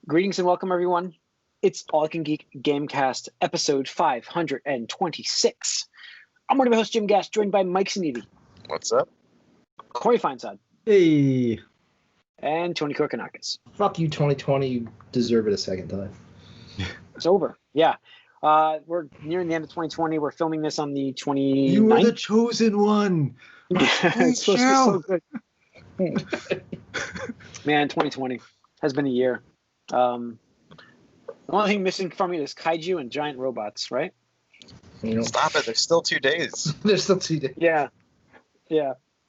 Greetings and welcome, everyone. It's AYCG Gamecast, episode 526. I'm one of your hosts, Jim Gass, joined by Mike Sneedy. What's up? Corey Feinsod. Hey. And Tony Korkanakis. Fuck you, 2020. You deserve it a second time. It's over. Yeah. We're nearing the end of 2020. We're filming this on the 29th. You were the chosen one. It's supposed to be so good. Man, 2020 has been a year. The only thing missing from it is kaiju and giant robots, right? Stop it. There's still 2 days. There's still 2 days. Yeah.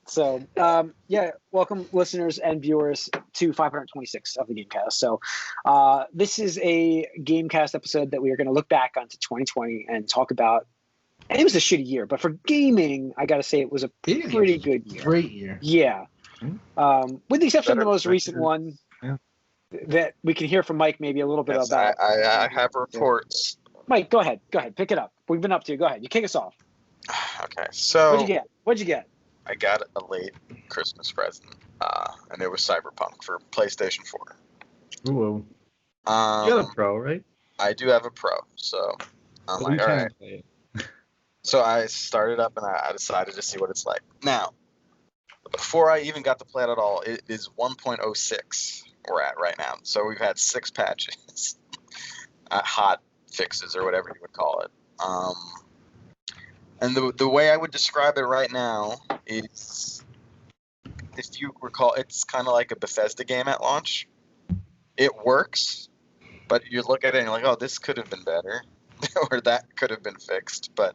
So, welcome listeners and viewers to 526 of the Gamecast. So, this is a Gamecast episode that we are going to look back onto 2020 and talk about. And it was a shitty year, but for gaming, I got to say it was a pretty good year. Great year. Yeah. With the exception of the most recent one that we can hear from Mike maybe a little bit about. I have reports. Mike, go ahead. Pick it up. We've been up to you. Go ahead. You kick us off. Okay, so What'd you get? I got a late Christmas present, and it was Cyberpunk for PlayStation 4. Ooh. You got a Pro, right? I do have a Pro, so I'm like, all right. So I started up and I decided to see what it's like. Now, before I even got to play it at all, it is 1.06 we're at right now. So we've had 6 patches, hot fixes or whatever you would call it. And the way I would describe it right now is, if you recall, it's kind of like a Bethesda game at launch. It works, but you look at it and you're like, oh, this could have been better, or that could have been fixed, but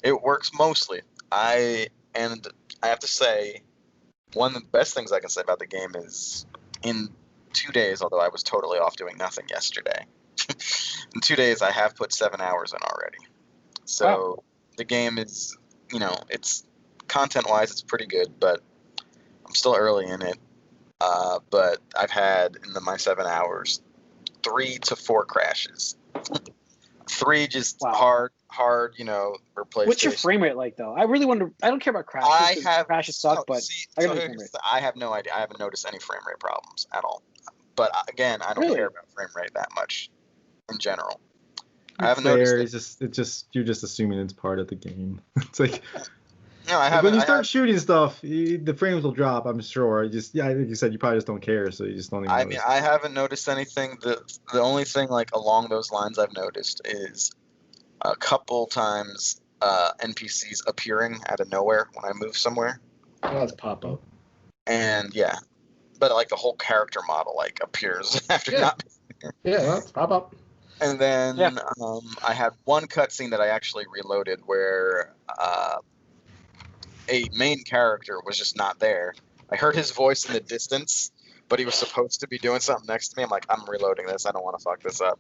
it works mostly. I have to say, one of the best things I can say about the game is, in 2 days, although I was totally off doing nothing yesterday, in 2 days I have put 7 hours in already. So wow. The game is, it's content-wise, it's pretty good, but I'm still early in it. But I've had, in my 7 hours, 3 to 4 crashes. 3 just hard, for PlayStation. What's your frame rate like, though? I really wonder. I don't care about crashes. Crashes suck, but I have no idea. I haven't noticed any frame rate problems at all. But again, I don't care about frame rate that much in general. I haven't noticed. You're just assuming it's part of the game. It's like, no, I haven't. When you start shooting stuff, the frames will drop. I'm sure. Like you said, you probably just don't care, so you just don't even. I mean, I haven't noticed anything. The only thing like along those lines I've noticed is a couple times NPCs appearing out of nowhere when I move somewhere. Oh, that's pop up. And but like the whole character model like appears after not. Yeah, that's pop up. And then I had one cutscene that I actually reloaded where a main character was just not there. I heard his voice in the distance, but he was supposed to be doing something next to me. I'm like, I'm reloading this. I don't want to fuck this up.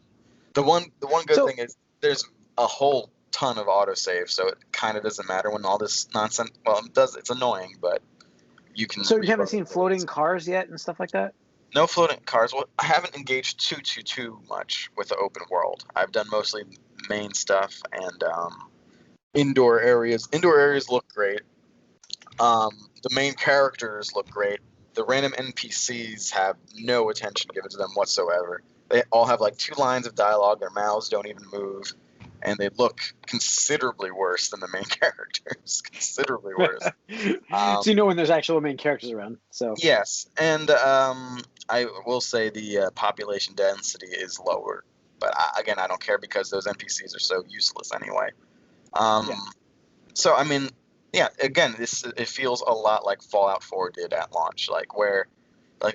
The one good thing is there's a whole ton of autosave, so it kind of doesn't matter when all this nonsense. Well, it does. It's annoying, but you can. So you haven't seen floating cars yet and stuff like that? No floating cars. Well, I haven't engaged too much with the open world. I've done mostly main stuff and indoor areas. Indoor areas look great. The main characters look great. The random NPCs have no attention given to them whatsoever. They all have like 2 lines of dialogue. Their mouths don't even move, and they look considerably worse than the main characters. Considerably worse. So when there's actual main characters around. So yes, and I will say the population density is lower, but again, I don't care because those NPCs are so useless anyway. So I mean, again, it feels a lot like Fallout 4 did at launch,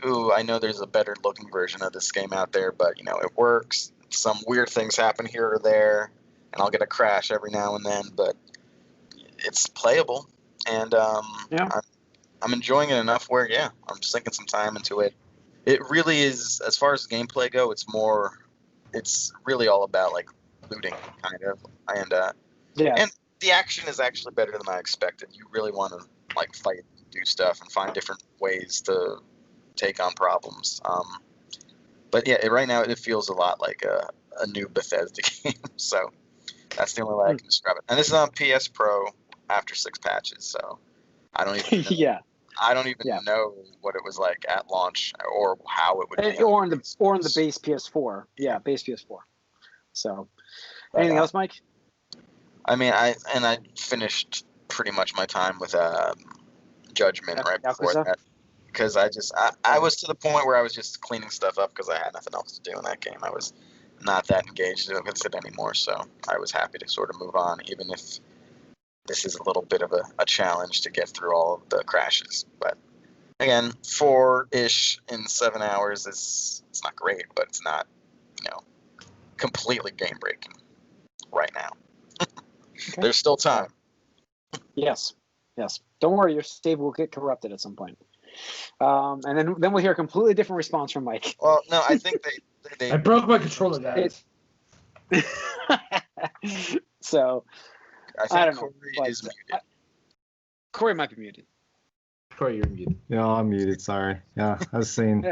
ooh, I know there's a better looking version of this game out there, but it works. Some weird things happen here or there, and I'll get a crash every now and then, but it's playable, and I'm enjoying it enough where I'm sinking some time into it. It really is, as far as gameplay go, it's really all about like looting kind of, and the action is actually better than I expected. You really want to like fight, do stuff, and find different ways to take on problems. But right now it feels a lot like a new Bethesda game. So that's the only way I can describe it. And this is on PS Pro after 6 patches, so I don't even know I don't even know what it was like at launch or how it would be. Or in the base PS4. Yeah, base PS4. So, anything else, Mike? I mean, I finished pretty much my time with Judgment right before that, because I was to the point where I was just cleaning stuff up because I had nothing else to do in that game. I was not that engaged with it anymore, so I was happy to sort of move on, even if this is a little bit of a challenge to get through all of the crashes. But again, 4-ish in 7 hours it's not great, but it's not, completely game breaking right now. Okay. There's still time. Yes. Don't worry, your save will get corrupted at some point. And then we'll hear a completely different response from Mike. Well, no, I think they I broke my controller, guys. So I think Corey is muted. Corey might be muted. Corey, you're muted. No, I'm muted. Sorry. Yeah, I was saying.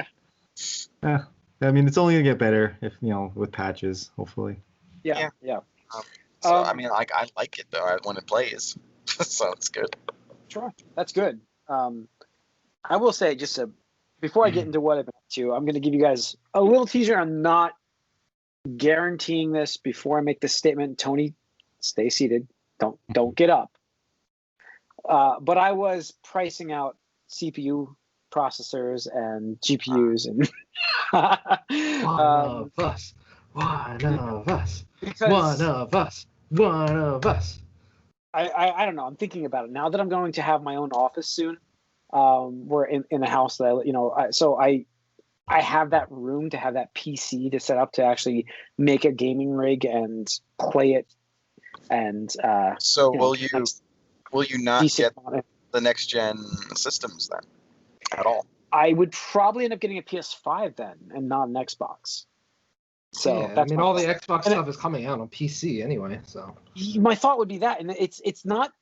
Yeah. I mean, it's only gonna get better if with patches, hopefully. Yeah. I mean, I like it though when it plays, so it's good. Sure, that's good. I will say before I get into what I've been up to, I'm going to give you guys a little teaser. I'm not guaranteeing this before I make this statement. Tony, stay seated. Don't get up. But I was pricing out CPU processors and GPUs and one of us. I don't know. I'm thinking about it now that I'm going to have my own office soon. We're in a house that I have that room to have that PC to set up to actually make a gaming rig and play it. And will you not get the next gen systems then at all? I would probably end up getting a PS5 then, and not an Xbox. So I mean, all the Xbox stuff is coming out on PC anyway. So my thought would be that, and it's not.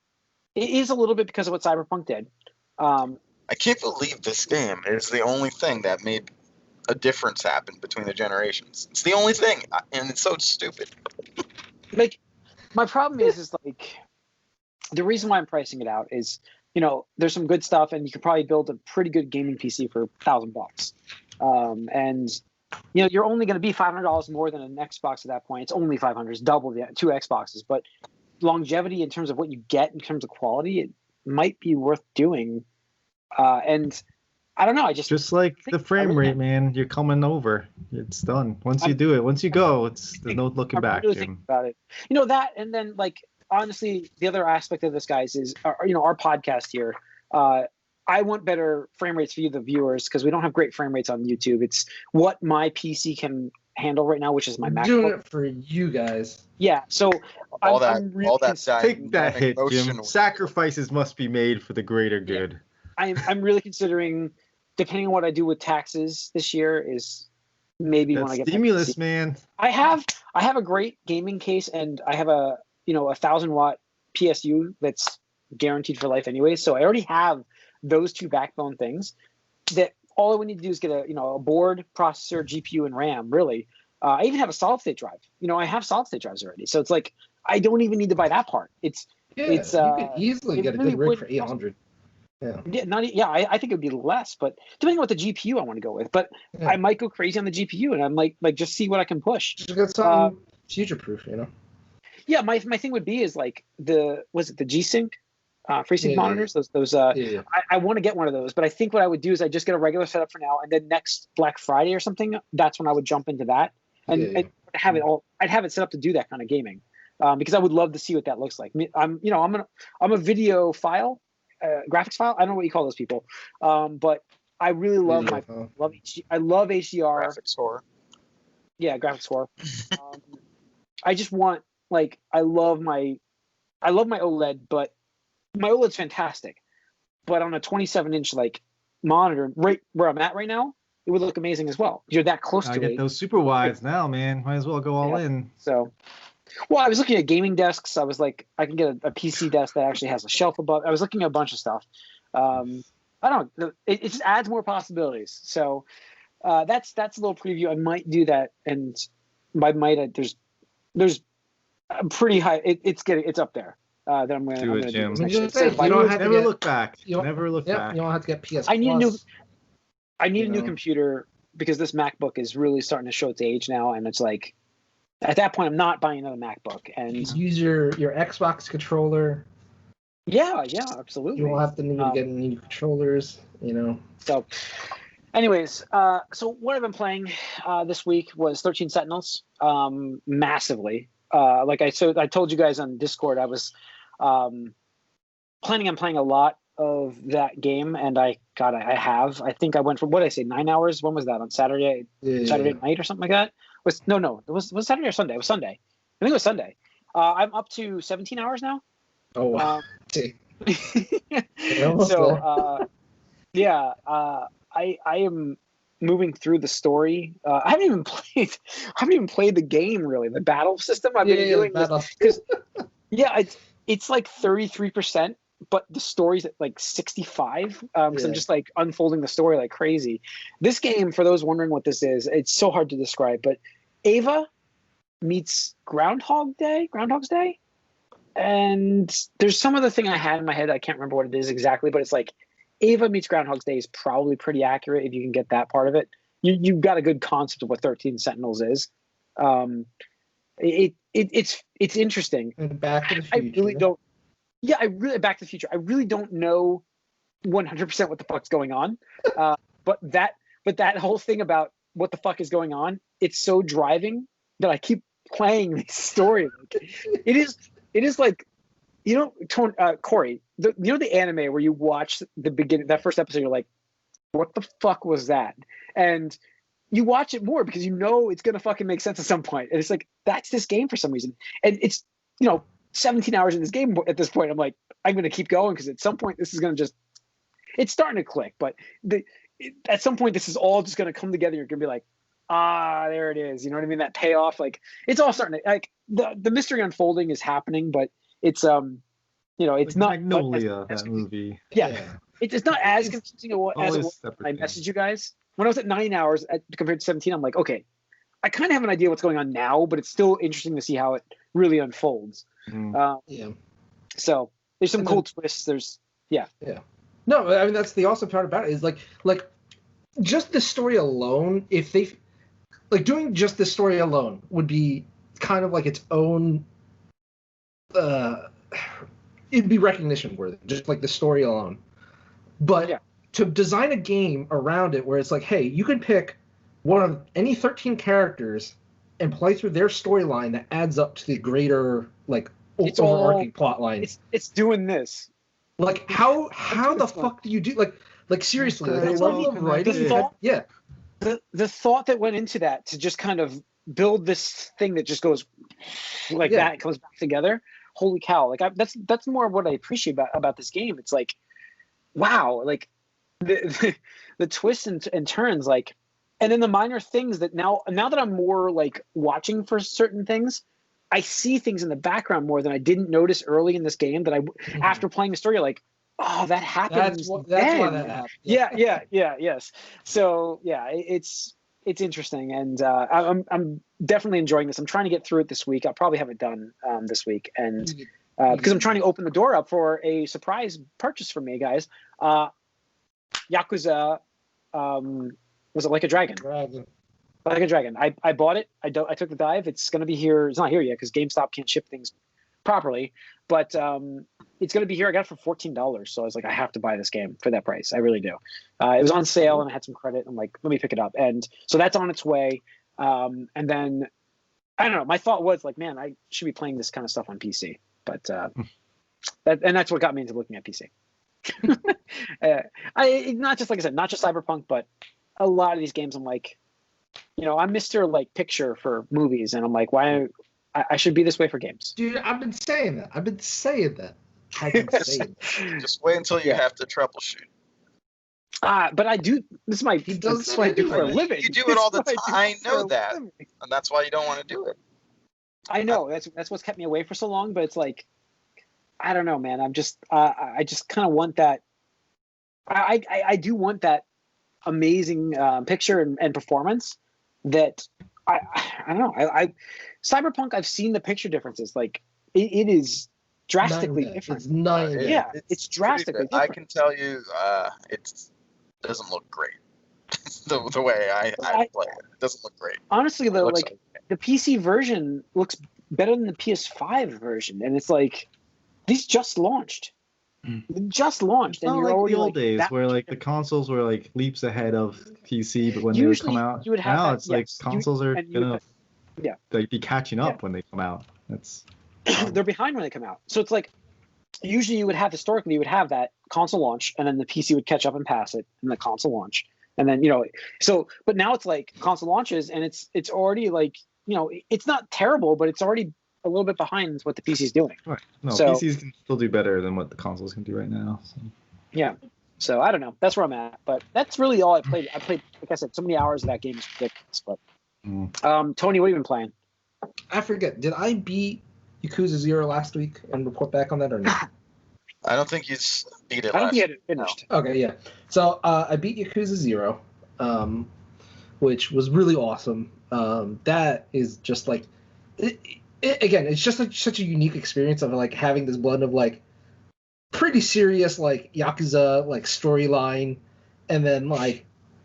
It is a little bit because of what Cyberpunk did. I can't believe this game is the only thing that made a difference happen between the generations. It's the only thing, and it's so stupid. Like, my problem is like, the reason why I'm pricing it out is, there's some good stuff, and you could probably build a pretty good gaming PC for $1,000. And you're only going to be $500 more than an Xbox at that point. It's only $500, it's double the 2 Xboxes. But longevity in terms of what you get in terms of quality, it might be worth doing. And I don't know. I just like the frame rate, man. You're coming over. It's done. Once you do it, once you go, there's no looking back. Really thinking about it. That, and then honestly, the other aspect of this, guys, is our podcast here. I want better frame rates for you, the viewers, because we don't have great frame rates on YouTube. It's what my PC can handle right now, which is my MacBook. Doing it for you guys. Yeah, so I'm really take that hit, Jim. Sacrifices must be made for the greater good. I'm really considering, depending on what I do with taxes this year, is maybe when I get stimulus, man. I have a great gaming case, and I have a 1,000-watt PSU that's guaranteed for life anyway. So I already have those 2 backbone things. That all I would need to do is get a board, processor, GPU, and RAM. Really, I even have a solid state drive. I have solid state drives already. So it's like I don't even need to buy that part. You could easily get a good rig for $800. I think it would be less, but depending on what the GPU I want to go with. But I might go crazy on the GPU, and I'm like just see what I can push. Just get something future-proof, Yeah, my thing would be is like the G-Sync, FreeSync monitors. Those. I want to get one of those, but I think what I would do is I just get a regular setup for now, and then next Black Friday or something, that's when I would jump into that and have it all. I'd have it set up to do that kind of gaming, because I would love to see what that looks like. I'm a video file. Graphics file. I don't know what you call those people, but I really love I love HDR. Graphics horror. Yeah, graphics horror. I just want I love my OLED, but my OLED's fantastic. But on a 27-inch monitor, right where I'm at right now, it would look amazing as well. You're that close to it. I get those super wides now, man. Might as well go all in. So. Well, I was looking at gaming desks. I was like, I can get a PC desk that actually has a shelf above. I was looking at a bunch of stuff. I don't know. It just adds more possibilities. So that's a little preview. I might do that, and by might there's a pretty high. It's up there. that I'm gonna Do it, do Jim. this I next mean, year. just say, So you don't have to Never get- look back. You don't- Never look Yep, back. you don't have to get PS I need a new- Plus. I need a You new know. computer because this MacBook is really starting to show its age now, and it's like, at that point, I'm not buying another MacBook. And Use your Xbox controller. yeah, You absolutely. won't have to need to get any new controllers. You know. So, anyways, so what I've been playing this week was 13 Sentinels, massively. Like I told you guys on Discord, I was planning on playing a lot of that game, and I have. I think I went from, what did I say, 9 hours? When was that? On Saturday night or something like that? No. It was Saturday or Sunday? It was Sunday. I think it was Sunday. I'm up to 17 hours now. Oh wow. See. Almost So yeah, I am moving through the story. I haven't even played the game really. The battle system. I've been doing this because it's like 33%, but the story's at like 65. Because I'm just like unfolding the story like crazy. This game, for those wondering what this is, it's so hard to describe. But Ava meets Groundhog's Day. And there's some other thing I had in my head. I can't remember what it is exactly, but it's like Ava meets Groundhog's Day is probably pretty accurate if you can get that part of it. You've got a good concept of what 13 Sentinels is. It's interesting. And Back to the Future. I really don't. Yeah, Back to the Future. I really don't know 100% what the fuck's going on. But that whole thing about what the fuck is going on, it's so driving that I keep playing this story. It is like, Corey, the anime where you watch the beginning, that first episode, you're like, what the fuck was that? And you watch it more because you know it's gonna fucking make sense at some point. And it's like, that's this game for some reason. And it's 17 hours in this game at this point. I'm like, I'm gonna keep going because at some point this is gonna it's starting to click. But at some point this is all just gonna come together. You're gonna be like, there it is. You know what I mean? That payoff, like, it's all starting to, like, the mystery unfolding is happening, but it's it's not Magnolia, that movie. Yeah. It's not as confusing as it was when I messaged you guys. When I was at 9 hours compared to 17, I'm like, okay, I kind of have an idea what's going on now, but it's still interesting to see how it really unfolds. So there's some cool twists. No, I mean, that's the awesome part about it is like just the story alone. If they doing just the story alone would be kind of like its own. It'd be recognition worthy, just like the story alone. But to design a game around it where it's like, hey, you can pick one of any 13 characters and play through their storyline that adds up to the greater overarching plot line. It's doing this. Like how the fuck do you do like seriously? Like, the thought that went into that to just kind of build this thing that just goes like that, it comes back together. Holy cow! Like that's more of what I appreciate about this game. It's like, wow, like the twists and turns, like, and then the minor things that now that I'm more like watching for certain things, I see things in the background more than I didn't notice early in this game. That after playing the story, like, oh, that happens. That's why that happened. Yes. So yeah, it's interesting, and I'm definitely enjoying this. I'm trying to get through it this week. I'll probably have it done this week, and because I'm trying to open the door up for a surprise purchase for me, guys. Yakuza, was it Like a Dragon? Like a Dragon. I bought it. I took the dive. It's going to be here. It's not here yet because GameStop can't ship things properly, but it's going to be here. I got it for $14, so I was like, I have to buy this game for that price. I really do. It was on sale and I had some credit. I'm like, let me pick it up, and so that's on its way. And then I don't know. My thought was like, man, I should be playing this kind of stuff on PC, but that's what got me into looking at PC. Not just, like I said, not just Cyberpunk, but a lot of these games. I'm like, I'm Mr. like picture for movies, and I'm like, why I should be this way for games. Dude, I've been saying that. Just wait until you have to troubleshoot. But I do. This is what I do for a living. You do it all the time. I know that, and that's why you don't want to do it. I know that's what's kept me away for so long. But it's like, I don't know, man. I'm just I just kind of want that. I do want that amazing picture and performance that I don't know. Cyberpunk, I've seen the picture differences. Like it is drastically different. It's nine. It's drastically different. I can tell you, it doesn't look great. the way I play it. It doesn't look great. Honestly, though, like the PC version looks better than the PS5 version, and it's like these just launched. Just launched, and not you're like already the old days that where like the consoles were like leaps ahead of PC, but when they would come out, you would have now that, it's like consoles are gonna like be catching up when they come out. That's they're behind when they come out. So it's like usually you would have that console launch, and then the PC would catch up and pass it, and the console launch, and then but now it's like console launches, and it's already like it's not terrible, but it's already a little bit behind what the PC is doing. right. No, so, PCs can still do better than what the consoles can do right now. So. Yeah. So I don't know. That's where I'm at. But that's really all I played. I played, like I said, so many hours of that game is ridiculous. But Tony, what have you been playing? I forget. Did I beat Yakuza 0 last week and report back on that or not? I don't think you beat it. I don't think you had it finished. No. Okay, yeah. So I beat Yakuza 0, which was really awesome. That is just like, again, it's just like such a unique experience of like having this blend of like pretty serious like Yakuza like storyline, and then like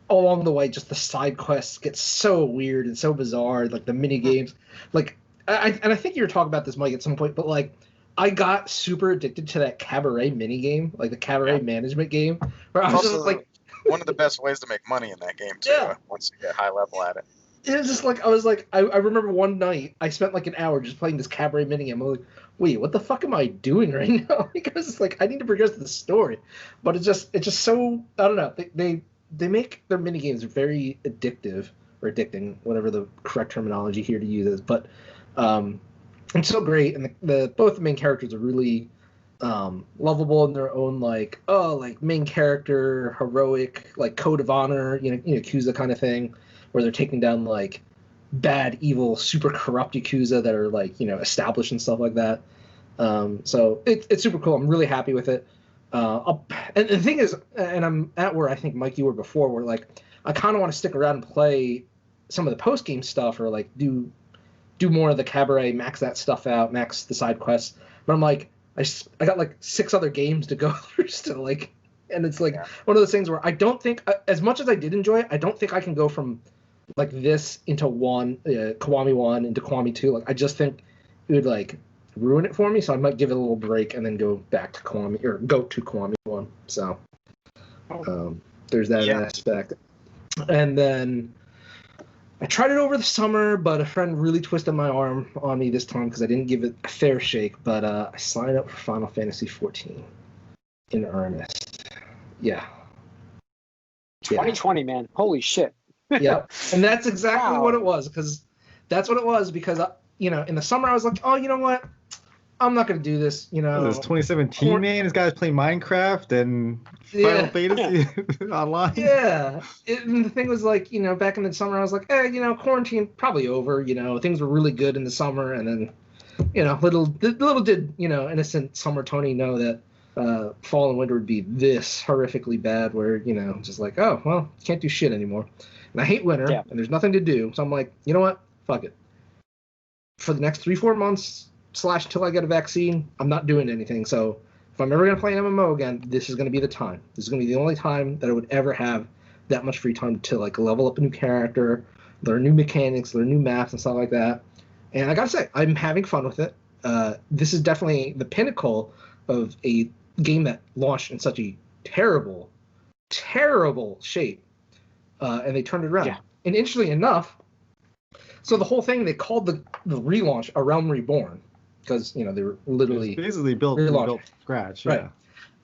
along the way just the side quests get so weird and so bizarre, like the mini games. Like I think you were talking about this, Mike, at some point, but like I got super addicted to that cabaret mini game, like the cabaret management game, where I was just like one of the best ways to make money in that game too. Yeah. Once you get high level at it. It was just like I remember one night I spent like an hour just playing this cabaret minigame. I'm like, wait, what the fuck am I doing right now? Because it's like I need to progress the story, but it's just so, I don't know. They make their minigames very addictive or addicting, whatever the correct terminology here to use is. But it's so great, and both the main characters are really lovable in their own like main character heroic like code of honor, Yakuza kind of thing, where they're taking down like bad, evil, super corrupt Yakuza that are like established and stuff like that. So it's super cool. I'm really happy with it. And the thing is, and I'm at where I think Mike you were before, where like I kind of want to stick around and play some of the post game stuff, or like do more of the cabaret, max that stuff out, max the side quests. But I'm like, I got like 6 other games to go through still, like, and it's like one of those things where I don't think, as much as I did enjoy it, I don't think I can go from like this into Kiwami 1 into Kiwami 2. Like I just think it would like ruin it for me, so I might give it a little break and then go back to Kiwami, or go to Kiwami 1. So there's that aspect. And then I tried it over the summer, but a friend really twisted my arm on me this time because I didn't give it a fair shake. But I signed up for Final Fantasy 14 in earnest. Yeah. 2020, man. Holy shit. Yep. And that's exactly what it was, because in the summer I was like, oh, you know what? I'm not going to do this, This is 2017, man. This guy's playing Minecraft and Final Fantasy online. Yeah. And the thing was like, back in the summer I was like, quarantine probably over, things were really good in the summer. And then, little did, innocent summer Tony know that fall and winter would be this horrifically bad, where, just like, oh, well, can't do shit anymore. And I hate winter, and there's nothing to do. So I'm like, you know what? Fuck it. For the next 3-4 months / until I get a vaccine, I'm not doing anything. So if I'm ever going to play an MMO again, this is going to be the time. This is going to be the only time that I would ever have that much free time to like level up a new character, learn new mechanics, learn new maps and stuff like that. And I got to say, I'm having fun with it. This is definitely the pinnacle of a game that launched in such a terrible, terrible shape. And they turned it around. Yeah. And interestingly enough, so the whole thing, they called the relaunch A Realm Reborn, because they were literally basically built from scratch. Right. Yeah.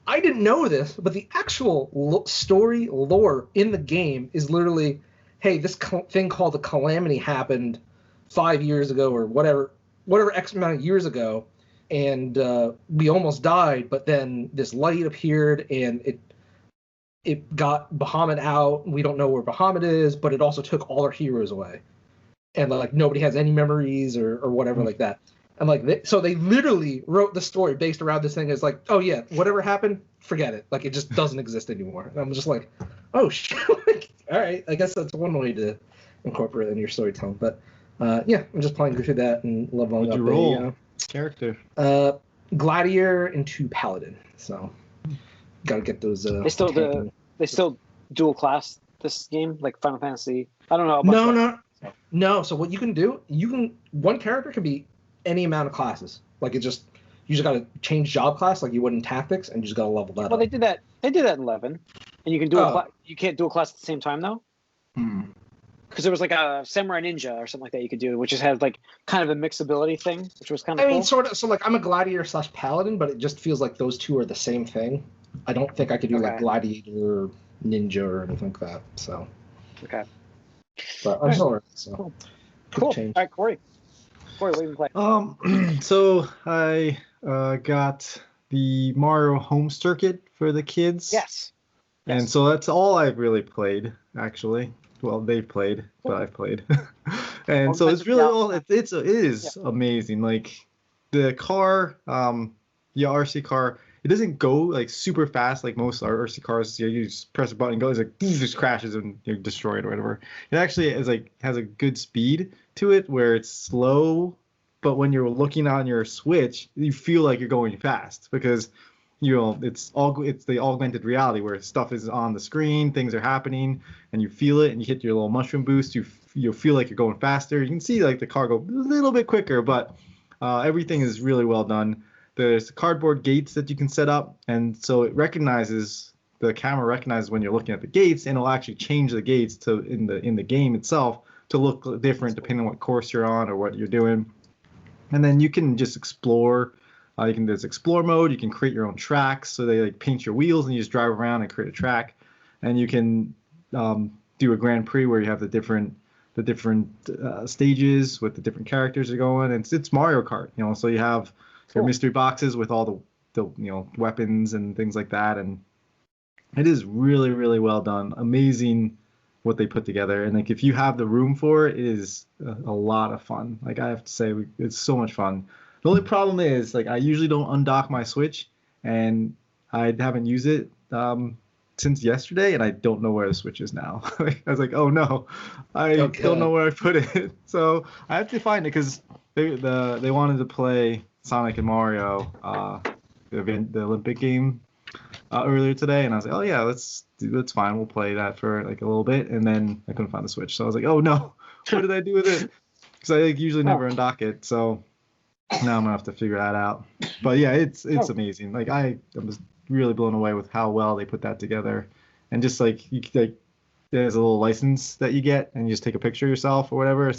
I didn't know this, but the actual story lore in the game is literally, hey, this thing called the Calamity happened 5 years ago, or whatever X amount of years ago, and we almost died, but then this light appeared and it got Bahamut out. We don't know where Bahamut is, but it also took all our heroes away, and like nobody has any memories or whatever like that. And like so they literally wrote the story based around this thing. It's like, oh yeah, whatever happened, forget it. Like it just doesn't exist anymore. And I'm just like, oh shit. All right, I guess that's one way to incorporate it in your storytelling. But yeah, I'm just playing through that and leveling up. What'd you roll? Character. Gladiator into Paladin. So gotta get those. They still dual class this game like Final Fantasy. I don't know. No. So what you can do, one character can be any amount of classes. Like you just gotta change job class like you would in Tactics, and you just gotta level that up. Well, they did that in 11, and you can you can't dual class at the same time though. Because there was like a Samurai Ninja or something like that you could do, which just had like kind of a mixability thing, which was kind of cool. I mean, sort of. So like I'm a Gladiator / Paladin, but it just feels like those two are the same thing. I don't think I could do like Gladiator, Ninja, or anything like that. So. Okay. But I'm sorry. So. Cool. All right, Corey. Corey, what do you play? So I got the Mario Home Circuit for the kids. Yes. And so that's all I've really played, actually. Well, they've played, but I've played. And so it's really all it is amazing. Like the car, the RC car, it doesn't go like super fast like most RC cars. You just press a button, goes like just crashes and you're destroyed or whatever. It actually is like has a good speed to it where it's slow, but when you're looking on your Switch, you feel like you're going fast because it's the augmented reality where stuff is on the screen, things are happening, and you feel it, and you hit your little mushroom boost. You feel like you're going faster. You can see like the car go a little bit quicker, but everything is really well done. There's cardboard gates that you can set up, and so the camera recognizes when you're looking at the gates, and it'll actually change the gates to in the game itself to look different depending on what course you're on or what you're doing. And then you can just explore. There's explore mode. You can create your own tracks. So they like paint your wheels and you just drive around and create a track. And you can do a Grand Prix where you have the different stages with the different characters that are going. It's Mario Kart, So you have your mystery boxes with all the weapons and things like that. And it is really, really well done. Amazing what they put together. And like if you have the room for it, it is a lot of fun. Like I have to say, it's so much fun. The only problem is, like, I usually don't undock my Switch, and I haven't used it since yesterday, and I don't know where the Switch is now. I was like, oh no, I don't know where I put it. So I have to find it because they wanted to play Sonic and Mario, the Olympic game, earlier today, and I was like, oh yeah, that's fine. We'll play that for like a little bit, and then I couldn't find the Switch, so I was like, oh no, what did I do with it? Because I usually never undock it, so. Now I'm gonna have to figure that out. But yeah, it's amazing. Like I was really blown away with how well they put that together, and just like there's a little license that you get, and you just take a picture of yourself or whatever.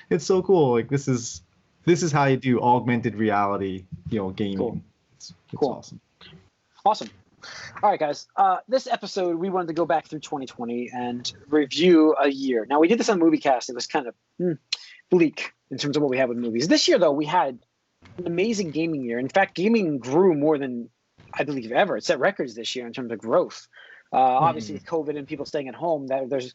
It's so cool. Like this is how you do augmented reality, gaming. Cool. It's cool. Awesome. All right, guys. This episode we wanted to go back through 2020 and review a year. Now we did this on MovieCast. It was kind of bleak in terms of what we had with movies. This year, though, we had an amazing gaming year. In fact, gaming grew more than I believe ever. It set records this year in terms of growth. Obviously, with COVID and people staying at home, there's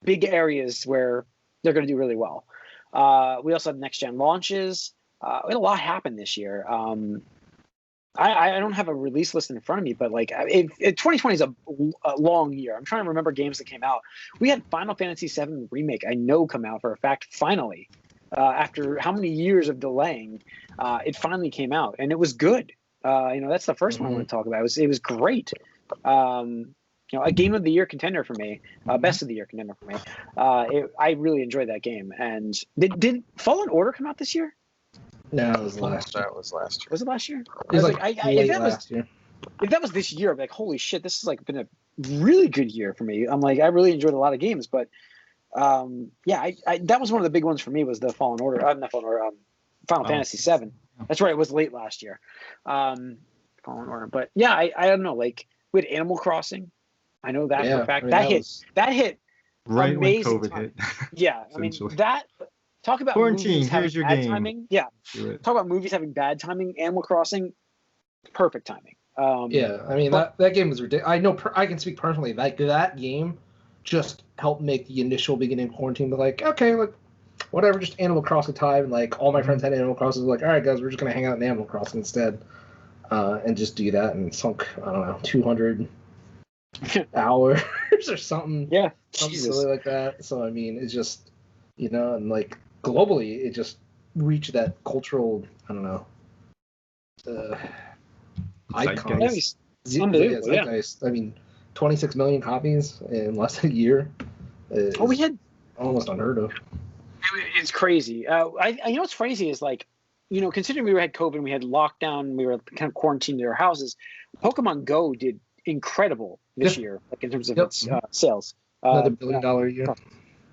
big areas where they're going to do really well. We also had next-gen launches. We had a lot happen this year. I don't have a release list in front of me, but like 2020 is a long year. I'm trying to remember games that came out. We had Final Fantasy VII Remake, I know, come out for a fact finally. After how many years of delaying, it finally came out, and it was good. That's the first one I want to talk about. It was great. A game of the year contender for me, best of the year contender for me. I really enjoyed that game. And did Fallen Order come out this year? No, it was last year. That was last year. Was it last year? It was last year. If that was this year, I'm like, holy shit, this has like been a really good year for me. I'm like, I really enjoyed a lot of games, but that was one of the big ones for me was the Fallen Order. Not Fallen Order, Final Fantasy VII. That's right, it was late last year. Fallen Order, but yeah, I don't know. Like we had Animal Crossing. I know that for a fact. That hit right when COVID timing. hit. Yeah, I mean that. Talk about Quarantine, movies having here's your bad game. timing. Yeah. Talk about movies having bad timing. Animal Crossing, perfect timing. I mean that game was ridiculous. I know I can speak personally. That game just helped make the initial beginning of quarantine. But like, okay, like whatever, just Animal Crossing time. And like all my friends had Animal Crossing. Like, all right, guys, we're just gonna hang out in Animal Crossing instead, and just do that. And sunk 200 hours or something. Yeah, something silly like that. So I mean, it's just and like. Globally, it just reached that cultural, icon. Zeitgeist. Unbelievable, yeah. Zeitgeist. I mean, 26 million copies in less than a year. We had almost unheard of. It's crazy. You know what's crazy is like, considering we had COVID, we had lockdown, we were kind of quarantined in our houses. Pokemon Go did incredible this year, like in terms of its sales. Another $1 billion a year.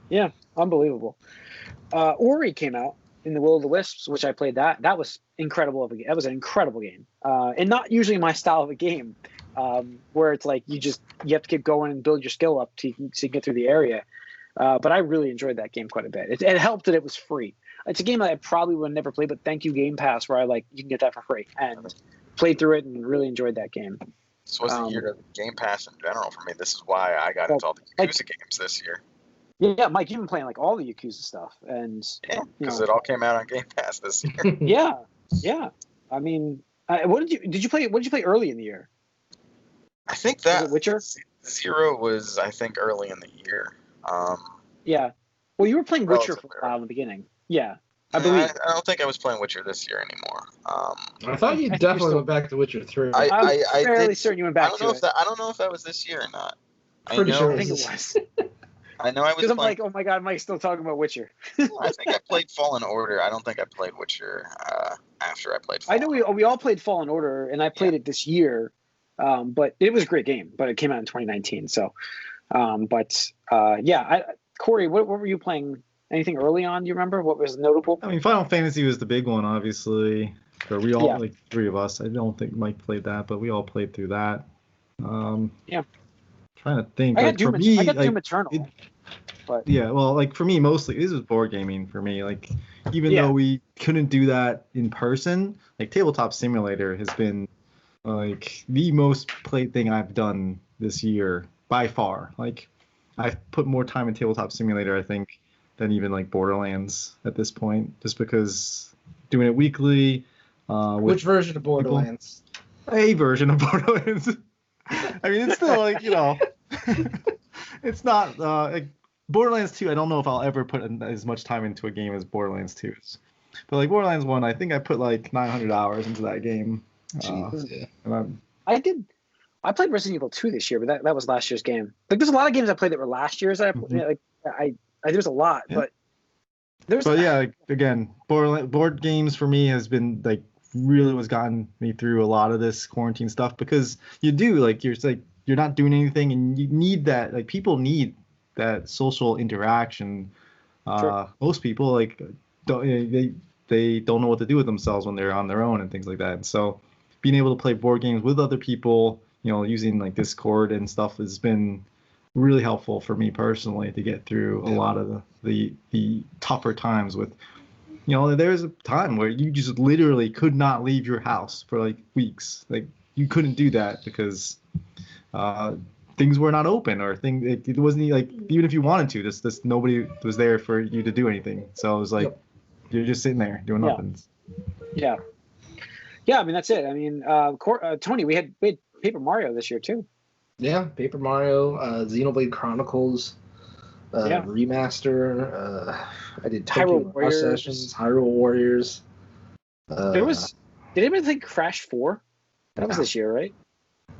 Yeah, unbelievable. Ori came out in the Will of the Wisps, which I played. That was incredible. That was an incredible game, and not usually my style of a game, where it's like you have to keep going and build your skill up so you can get through the area. But I really enjoyed that game quite a bit. It helped that it was free. It's a game that I probably would never play, but thank you Game Pass, where you can get that for free, and played through it and really enjoyed that game. This was the year of Game Pass in general for me. This is why I got into all the Yakuza games this year. Yeah, Mike, you've been playing all the Yakuza stuff, and because it all came out on Game Pass this year. yeah. I mean, what did you play? What did you play early in the year? I think that Witcher Zero was early in the year. Yeah. Well, you were playing Witcher for a while in the beginning. Yeah, I believe. I don't think I was playing Witcher this year anymore. I thought you definitely went back to Witcher 3. I'm fairly certain you went back to it. I don't know if that was this year or not. Pretty sure I think it was. I know I was. Because I'm like, oh my god, Mike's still talking about Witcher. I think I played Fallen Order. I don't think I played Witcher after I played Fallen Order. I know we all played Fallen Order, and I played it this year. But it was a great game, but it came out in 2019. So, Corey, what were you playing? Anything early on? Do you remember what was notable? I mean, Final Fantasy was the big one, obviously. For we all, like three of us. I don't think Mike played that, but we all played through that. Trying to think. I got Doom Eternal. For me, mostly this was board gaming for me. Like, even though we couldn't do that in person, like Tabletop Simulator has been like the most played thing I've done this year by far. Like, I've put more time in Tabletop Simulator, I think, than even like Borderlands at this point, just because doing it weekly. Which version of Borderlands? A version of Borderlands. I mean, it's still like, it's not like Borderlands 2. I don't know if I'll ever put as much time into a game as Borderlands 2 is. But like Borderlands 1, I think I put like 900 hours into that game. I did. I played Resident Evil 2 this year, but that was last year's game. Like, there's a lot of games I played that were last year's. There's a lot, but there's. But like, again, board games for me has been like really what's gotten me through a lot of this quarantine stuff, because you do you're not doing anything, and you need that. Like, people need that social interaction. Sure. Most people they don't know what to do with themselves when they're on their own and things like that. And so being able to play board games with other people, using like Discord and stuff, has been really helpful for me personally to get through a lot of the tougher times with, there's a time where you just literally could not leave your house for like weeks. Like, you couldn't do that because things were not open, or it wasn't like, even if you wanted to, this nobody was there for you to do anything. So it was like, you're just sitting there doing nothing. Yeah. I mean, that's it. I mean, Tony, we had Paper Mario this year too. Yeah, Paper Mario, Xenoblade Chronicles Remaster. I did Tokyo War Sessions, Hyrule Warriors. Did anybody think Crash 4? That was this year, right?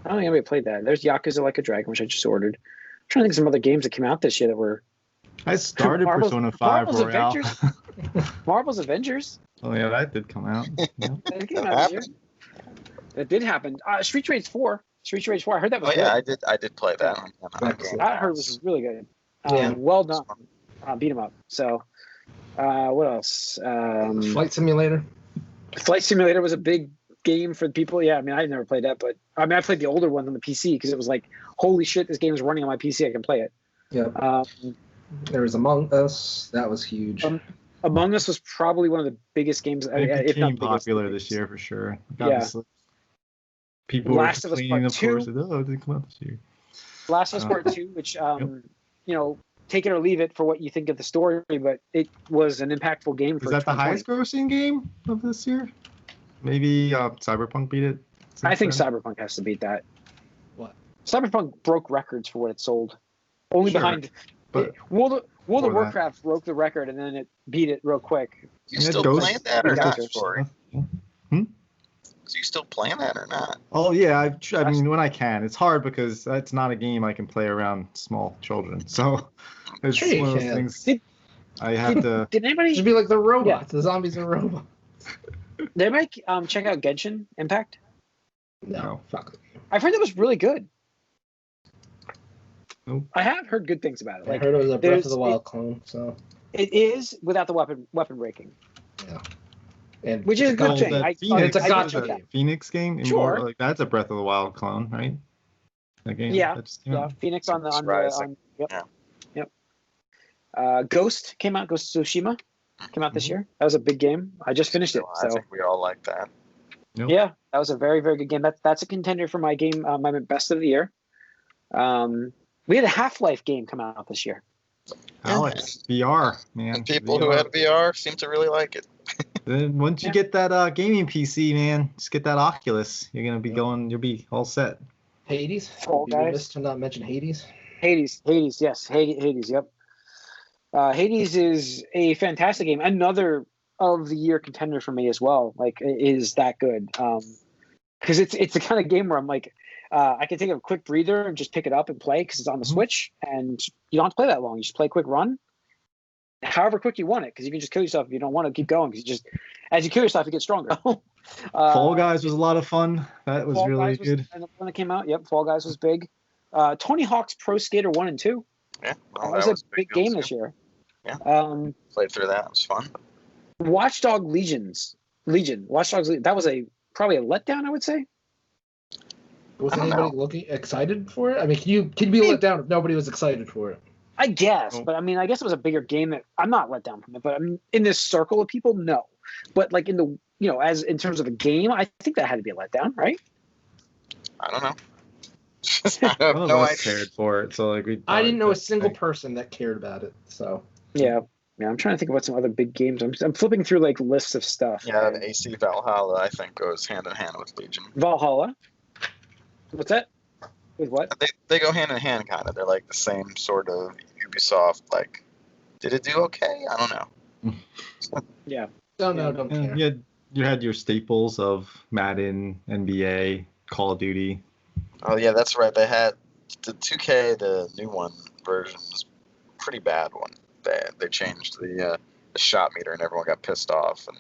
I don't think anybody played that. There's Yakuza Like a Dragon, which I just ordered. I'm trying to think of some other games that came out this year that were. I started Persona 5 Royale. Marvel's Avengers. Oh yeah, that did come out. Yeah. That came out this year. That did happen. Street Rage 4. I heard that was good. Yeah, I did play that. I heard it was really good. Well done. Beat 'em up. So, what else? Flight Simulator. Flight Simulator was a big game for people. Yeah, I mean, I've never played that, but I mean, I played the older ones on the PC because it was like, holy shit, this game is running on my PC. I can play it. Yeah. There was Among Us. That was huge. Among Us was probably one of the biggest games. It became popular this year for sure. Obviously. People Last were of Us complaining, Part of 2. course, that, it didn't come out this year. Last of Us Part 2, which, take it or leave it for what you think of the story, but it was an impactful game. Is that the highest grossing game of this year? Maybe Cyberpunk beat it? I think Cyberpunk has to beat that. What? Cyberpunk broke records for what it sold. Only behind... But World of Warcraft broke the record, and then it beat it real quick. You still playing that or not, Corey? Dogs? Are you still playing that or not? Oh yeah, I mean when I can. It's hard because it's not a game I can play around small children. So it's Sure you one of those can. things I have to. Did anybody? Should be like the robots. The zombies are robots. Did anybody check out Genshin Impact? No, fuck. I've heard it was really good. Nope. I have heard good things about it. I Like, heard it was a Breath of the Wild clone, so it is without the weapon breaking. yeah. And Which is a good Oh, thing. that it's a I gotcha get game. that. Phoenix game. Sure. Like that's a Breath of the Wild clone, right? That game. Yeah, that just came yeah. out. Phoenix on the Rising. yep. Yeah. Yep. Ghost came out. Ghost of Tsushima came out this year. That was a big game. I just finished it. I So think we all like that. Yep. yeah, that was a very, very good game. That's a contender for my game, my best of the year. We had a Half-Life game come out this year. Alex, VR, man. And people VR. who had VR seem to really like it. Then once you get that gaming PC, man, just get that Oculus. You're gonna be going. You'll be all set. Hades. Fall Be Guys. remiss to not mention Hades. Hades, yes, Hades, yep. Hades is a fantastic game. Another of the year contender for me as well. Like, it is that good. Because it's the kind of game where I'm like, I can take a quick breather and just pick it up and play because it's on the Switch, and you don't have to play that long. You just play a quick run, however quick you want it, because you can just kill yourself if you don't want to keep going. Because as you kill yourself, you get stronger. Fall Guys was a lot of fun. That was Fall really Guys good. and when it came out, yep, Fall Guys was big. Tony Hawk's Pro Skater 1 and 2. Yeah, That was a big deal game too. this year. Yeah. Played through that. It was fun. Watch Dogs Legion. That was probably a letdown, I would say. Was I don't anybody looking excited for it? I mean, can you be let down if nobody was excited for it? I guess, Oh. but I mean, I guess it was a bigger game that I'm not let down from it. But I mean, in this circle of people, no. But like in the as in terms of a game, I think that had to be a letdown, right? I don't know. I None have of no us idea. cared for it, so like I didn't know a single person that cared about it. So Yeah. I'm trying to think about some other big games. I'm flipping through like lists of stuff. Yeah, the AC Valhalla, I think, goes hand in hand with Legion. Valhalla. What's that? With what? They go hand in hand, kind of. They're like the same sort of Ubisoft. Like, did it do okay? I don't know. Yeah. don't And care. you had your staples of Madden, NBA, Call of Duty. Oh yeah, that's right. They had the 2K, the new one version was a pretty bad one. They changed the shot meter and everyone got pissed off. And